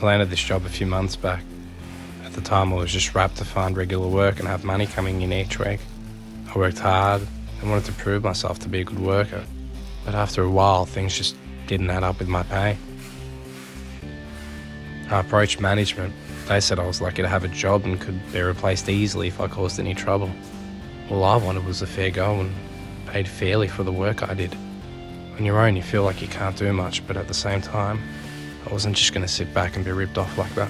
I landed this job a few months back. At the time I was just rapt to find regular work and have money coming in each week. I worked hard and wanted to prove myself to be a good worker, but after a while things just didn't add up with my pay. I approached management. They said I was lucky to have a job and could be replaced easily if I caused any trouble. All I wanted was a fair go and paid fairly for the work I did. On your own you feel like you can't do much, but at the same time, I wasn't just going to sit back and be ripped off like that.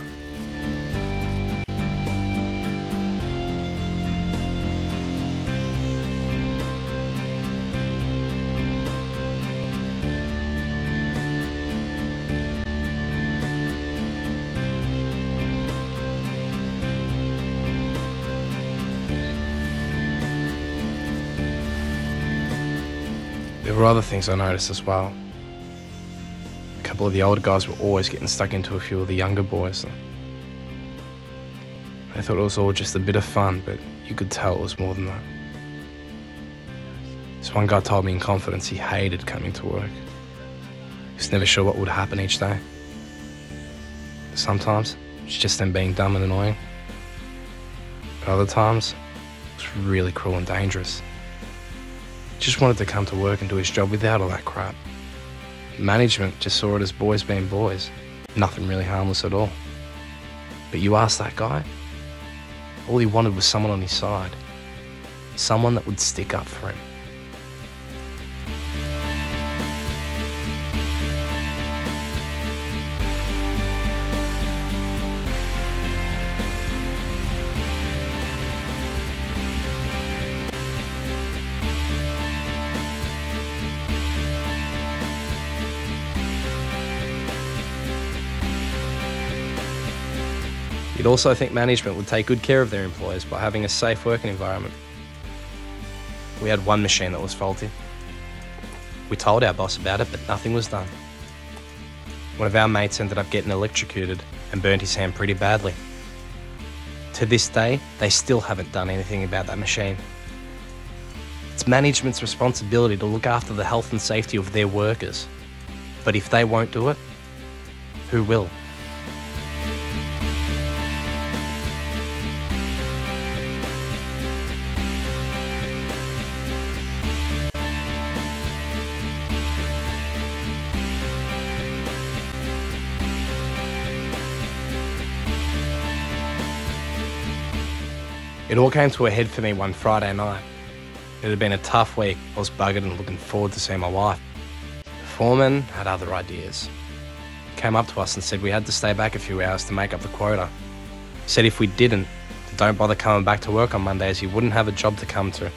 There were other things I noticed as well. A couple of the older guys were always getting stuck into a few of the younger boys. I thought it was all just a bit of fun, but you could tell it was more than that. This one guy told me in confidence he hated coming to work. He was never sure what would happen each day. Sometimes it's just them being dumb and annoying. But other times, it was really cruel and dangerous. Just wanted to come to work and do his job without all that crap. Management just saw it as boys being boys. Nothing really harmless at all. But you ask that guy, all he wanted was someone on his side. Someone that would stick up for him. You'd also think management would take good care of their employees by having a safe working environment. We had one machine that was faulty. We told our boss about it, but nothing was done. One of our mates ended up getting electrocuted and burnt his hand pretty badly. To this day, they still haven't done anything about that machine. It's management's responsibility to look after the health and safety of their workers. But if they won't do it, who will? It all came to a head for me one Friday night. It had been a tough week. I was buggered and looking forward to seeing my wife. The foreman had other ideas. He came up to us and said we had to stay back a few hours to make up the quota. He said if we didn't, don't bother coming back to work on Monday as he wouldn't have a job to come to.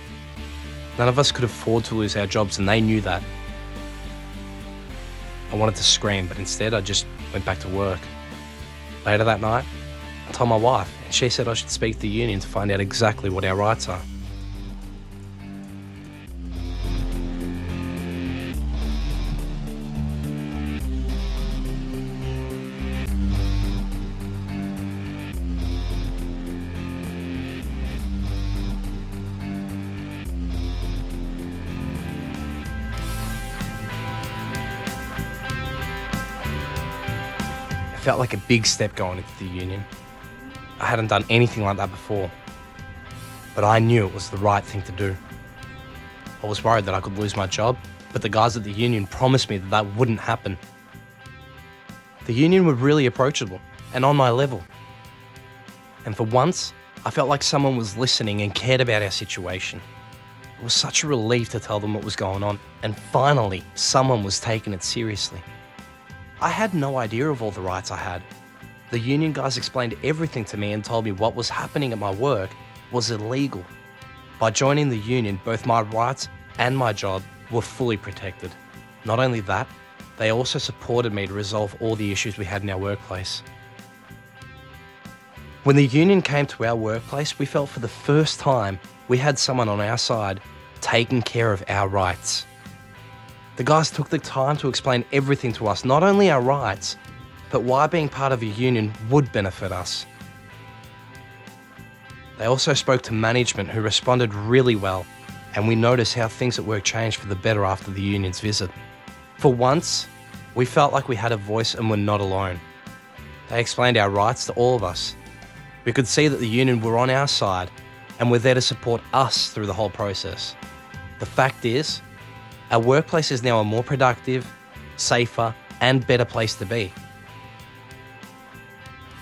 None of us could afford to lose our jobs and they knew that. I wanted to scream, but instead I just went back to work. Later that night, I told my wife, and she said I should speak to the union to find out exactly what our rights are. It felt like a big step going into the union. I hadn't done anything like that before, but I knew it was the right thing to do. I was worried that I could lose my job, but the guys at the union promised me that that wouldn't happen. The union were really approachable and on my level. And for once, I felt like someone was listening and cared about our situation. It was such a relief to tell them what was going on, and finally, someone was taking it seriously. I had no idea of all the rights I had. The union guys explained everything to me and told me what was happening at my work was illegal. By joining the union, both my rights and my job were fully protected. Not only that, they also supported me to resolve all the issues we had in our workplace. When the union came to our workplace, we felt for the first time we had someone on our side taking care of our rights. The guys took the time to explain everything to us, not only our rights, but why being part of a union would benefit us. They also spoke to management, who responded really well, and we noticed how things at work changed for the better after the union's visit. For once, we felt like we had a voice and were not alone. They explained our rights to all of us. We could see that the union were on our side and were there to support us through the whole process. The fact is, our workplace is now a more productive, safer, and better place to be.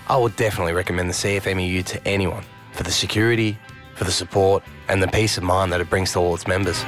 I would definitely recommend the CFMEU to anyone for the security, for the support, and the peace of mind that it brings to all its members.